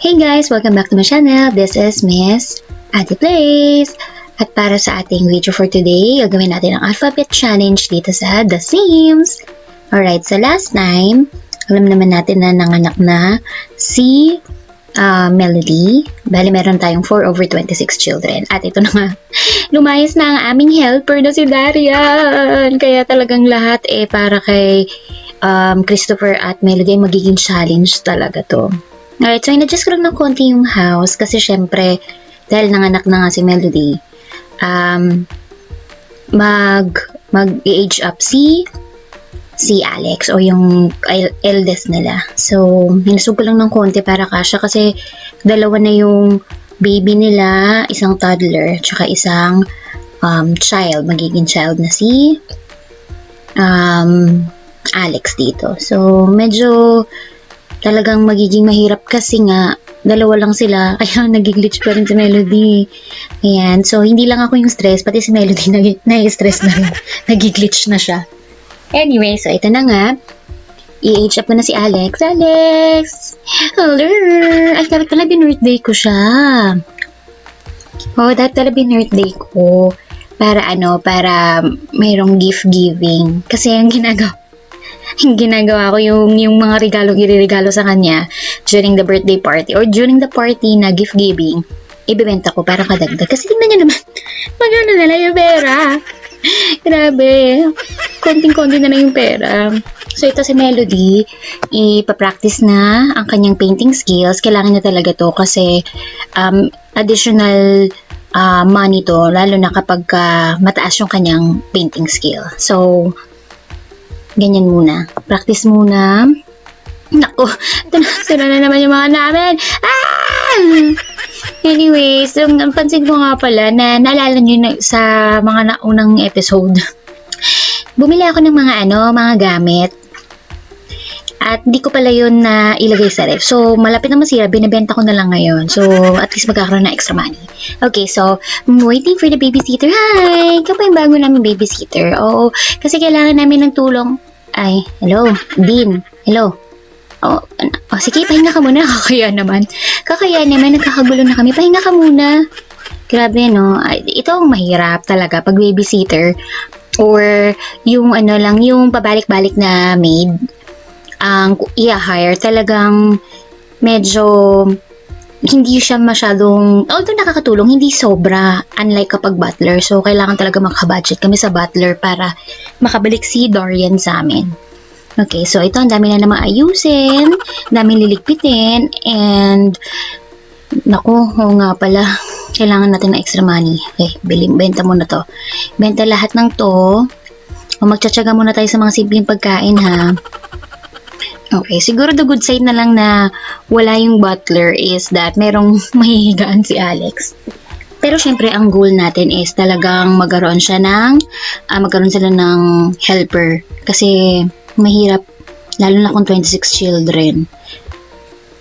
Hey guys! Welcome back to my channel. This is Miss Ate Plays. At para sa ating video for today, gagawin natin ang alphabet challenge dito sa The Sims. Alright, so last time, alam naman natin na nanganak na si Melody. Bali, meron tayong 4 over 26 children. At ito na nga, lumayas na ang aming helper na si Darian. Kaya talagang lahat para kay Christopher at Melody magiging challenge talaga to. Alright, so in-adjust ko lang ng konti yung house kasi syempre, dahil nanganak na nga si Melody, mag-age up si Alex o yung eldest nila. So, hinasog ko lang ng konti para kasya kasi dalawa na yung baby nila, isang toddler, tsaka isang magiging child na si Alex dito. So, medyo talagang magiging mahirap kasi nga dalawa lang sila, kaya nag-glitch pa rin si Melody. Ayan, so hindi lang ako yung stress, pati si Melody nag-stress na rin. Nag-glitch na siya. Anyway, so ito na nga. I-age up ko na si Alex. Alex! Hello! Ay, dapat pala bin-birthday ko siya. Oh, dapat pala bin-birthday ko. Para mayroong gift giving. Kasi yung ginagawa ko yung mga regalo sa kanya during the birthday party or during the party na gift giving, ibebenta ko para kadagdag. Kasi tingnan nyo naman, magkano na lang yung pera. Grabe, konting-konti na lang yung pera. So ito si Melody, ipapractice na ang kanyang painting skills. Kailangan niya talaga to kasi additional money to, lalo na kapag mataas yung kanyang painting skill. So, ganyan muna. Practice muna. Naku, sira na naman yung mga namin. Anyways, pansin ko nga pala na naalala nyo sa mga naunang episode. Bumili ako ng mga gamit. At di ko pala yun na ilagay sa ref. So, malapit na masira, binibenta ko na lang ngayon. So, at least magkakaroon na extra money. Okay, so, I'm waiting for the babysitter. Hi! Ikaw pa yung bago namin babysitter. Oo, kasi kailangan namin ng tulong. Ay, hello, Dean. Hello. Sige, pahinga ka muna. Kakaya naman, nagkakagulo na kami. Pahinga ka muna. Grabe, no? Ito ang mahirap talaga pag babysitter or yung yung pabalik-balik na maid ang i-hire, talagang medyo hindi siya masyadong, although nakakatulong, hindi sobra, unlike kapag butler. So, kailangan talaga makabudget kami sa butler para makabalik si Dorian sa amin. Okay, so ito, ang dami na namang ayusin, daming liligpitin, and naku, nga pala, kailangan natin ng extra money. Okay, benta muna to. Benta lahat ng to. O magtsatsaga muna tayo sa mga simpleng pagkain, ha. Okay, siguro the good side na lang na wala yung butler is that merong mahihigaan si Alex. Pero syempre, ang goal natin is talagang magkaroon sila ng helper. Kasi mahirap, lalo na kung 26 children.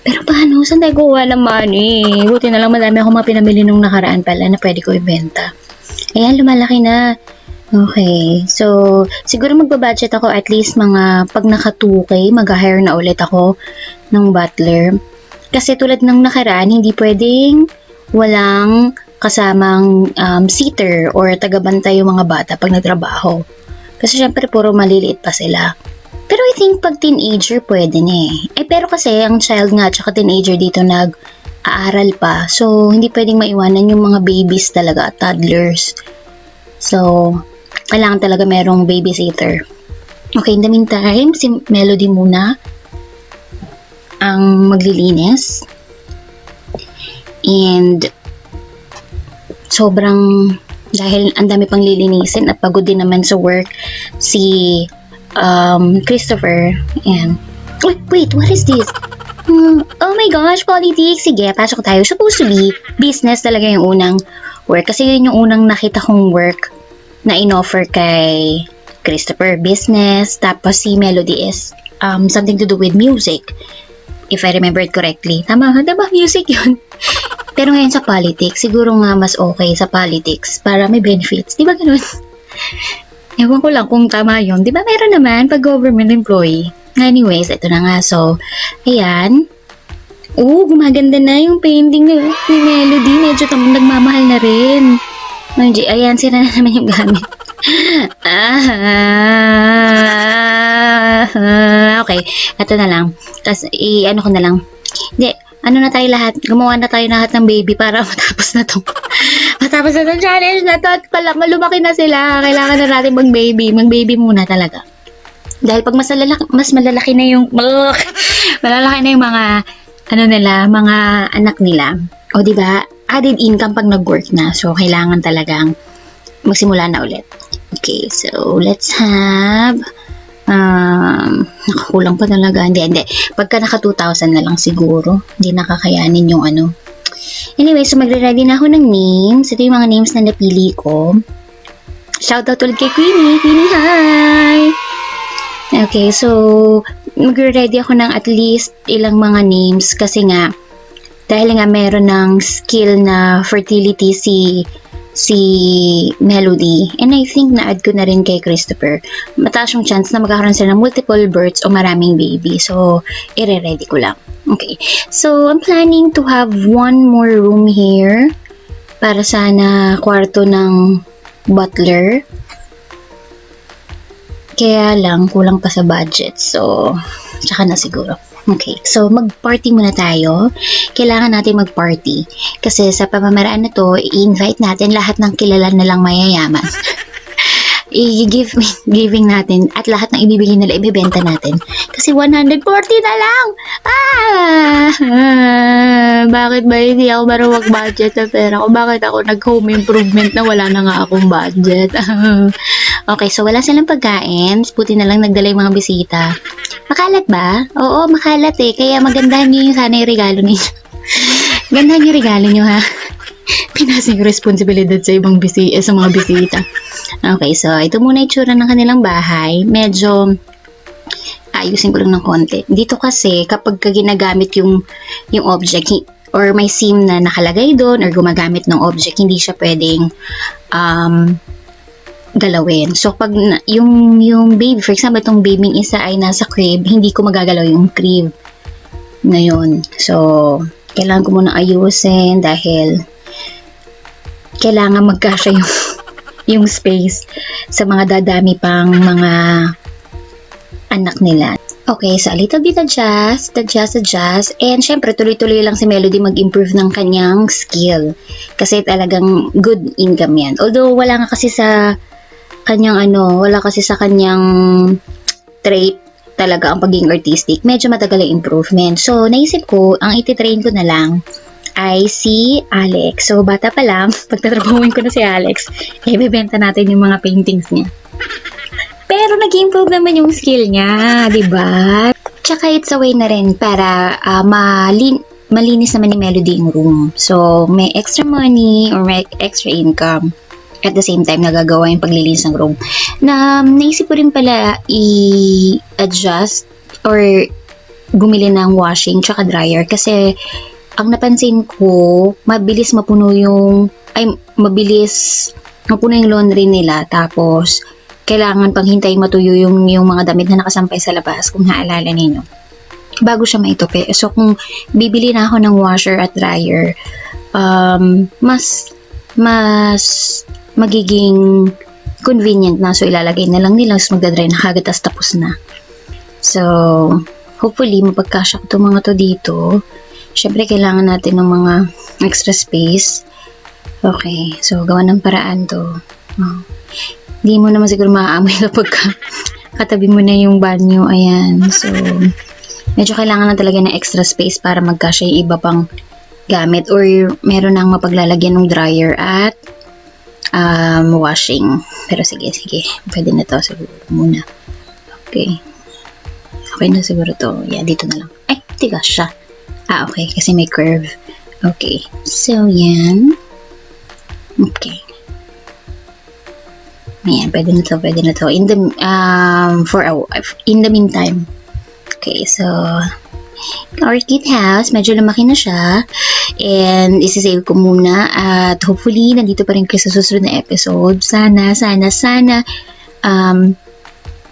Pero paano? Saan tayo kuha ng money? Buti na lang madami akong mga pinamili nung nakaraan pala na pwede ko ibenta. Ayan, lumalaki na. Okay, so siguro magbabudget ako at least pag naka 2K, mag-hire na ulit ako ng butler. Kasi tulad ng nakaraan, hindi pwedeng walang kasamang sitter or tagabantay yung mga bata pag nagtrabaho. Kasi syempre puro maliliit pa sila. Pero I think pag teenager pwede na pero kasi ang child nga tsaka teenager dito nag-aaral pa. So hindi pwedeng maiwanan yung mga babies talaga, toddlers. So kailangan talaga merong babysitter. Okay, in the meantime, si Melody muna ang maglilinis. And dahil ang dami pang lilinisin at pagod din naman sa work si Christopher. And wait, what is this? Oh my gosh, politics. Sige, pasok tayo. Supposed to be business talaga yung unang work. Kasi yun yung unang nakita kong work na in-offer kay Christopher, business. Tapos si Melody is something to do with music, if I remember it correctly. Tama, diba music yun? Pero ngayon sa politics, siguro nga mas okay sa politics para may benefits. Diba ganun? Ewan ko lang kung tama yun. Diba meron naman pag government employee? Anyways, ito na nga. So, ayan. Oo, gumaganda na yung painting ni Melody. Medyo nagmamahal na rin. Ayan, sira na naman yung gamit. Okay, ito na lang. Tapos, ano ko na lang. Hindi, ano na tayo lahat. Gumawa na tayo lahat ng baby para matapos na to. Matapos na to challenge na to. At pala, malumaki na sila. Kailangan na natin mag-baby. Mag-baby muna talaga. Dahil pag mas malalaki na yung malalaki na yung mga ano nila, mga anak nila. O di ba? Added income pag nag-work na. So kailangan talagang magsimula na ulit. Okay, so let's have nakakulang pa talaga. Hindi. Pagka naka 2,000 na lang siguro. Hindi nakakayanin yung ano. Anyway, so magre-ready na ako ng names. Ito yung mga names na napili ko. Shoutout ulit kay Queenie. Queenie, hi! Okay, so magre-ready ako ng at least ilang mga names kasi nga dahil nga meron ng skill na fertility si Melody, and I think na-add ko na rin kay Christopher. Mataas yung chance na magkakaroon sila ng multiple births o maraming baby. So, ire-ready ko lang. Okay. So, I'm planning to have one more room here para sana kwarto ng butler. Kaya lang, kulang pa sa budget. So, tsaka na siguro. Okay, so mag-party muna tayo. Kailangan natin mag-party. Kasi sa pamamaraan na to, i-invite natin lahat ng kilala nalang mayayaman. Giving natin at lahat ng ibibigay nila, ibibenta natin. Kasi 140 na lang! Bakit ba hindi ako marunong mag-budget na pera ko? Bakit ako nag-home improvement na wala na nga akong budget? Okay, so wala silang pagkain. Buti na lang nagdala yung mga bisita. Makalat ba? Oo, makalat eh. Kaya magandahan nyo yung sana yung regalo ninyo. Gandahan yung regalo nyo ha. Pinasing responsibilidad sa ibang sa mga bisita. Okay, so ito muna yung tsura ng kanilang bahay. Medyo ayusin ko lang ng konti. Dito kasi kapag ginagamit yung object or may SIM na nakalagay doon or gumagamit ng object, hindi siya pwedeng galawin. So pag yung baby, for example, itong baby isa ay nasa crib, hindi ko magagalaw yung crib ngayon. So kailangan ko muna ayusin dahil kailangan magkasya yung space sa mga dadami pang mga anak nila. Okay, so a little bit adjust, and syempre tuloy-tuloy lang si Melody mag-improve ng kanyang skill kasi talagang good income yan. Although wala nga kasi sa kanyang trait talaga ang pagiging artistic, medyo matagal ang improvement. So naisip ko, ang ititrain ko na lang ay si Alex. So, bata pa lang, pagtatrabahuin ko na si Alex, ibebenta natin yung mga paintings niya. Pero nag-improve naman yung skill niya, di ba? Tsaka it's a way na rin para malinis naman ni Melody yung room. So, may extra money or may extra income. At the same time, nagagawa yung paglilinis ng room. Naisip ko rin pala i-adjust or bumili ng washing tsaka dryer kasi ang napansin ko, mabilis mapuno yung laundry nila. Tapos, kailangan pang hintayin matuyo yung mga damit na nakasampay sa labas, kung naalala ninyo, bago siya maitupi. So, kung bibili na ako ng washer at dryer, mas magiging convenient na. So, ilalagay na lang nila, so magdadry na kagad, tas tapos na. So, hopefully, mapagkasya ko itong mga to dito. Siyempre, kailangan natin ng mga extra space. Okay. So, gawa ng paraan to. Hindi mo naman siguro maaamoy kapag katabi mo na yung banyo. Ayan. So, medyo kailangan na talaga ng extra space para magkasya yung iba pang gamit or meron nang mapaglalagyan ng dryer at washing. Pero sige. Pwede na to siguro muna. Okay. Okay na siguro to. Yeah, dito na lang. Ay, tiga siya. Okay. Kasi may curve. Okay. So, yan. Okay. Ayan. Pwede na to. In the meantime. Okay. So, our cute house. Medyo lumaki na siya. And, isisave ko muna. At hopefully, nandito pa rin kayo sa susunod na episode. Sana,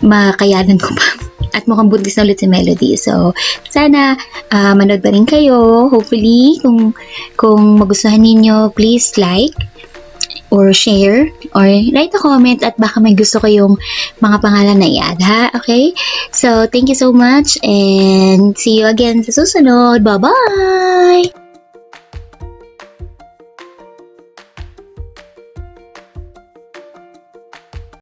makayanan ko pa At mukhang buntis na ulit si Melody. So, sana manood pa rin kayo. Hopefully, kung magustuhan ninyo, please like or share or write a comment at baka may gusto kayong mga pangalan na i-add, ha? Okay? So, thank you so much and see you again sa susunod. Bye-bye!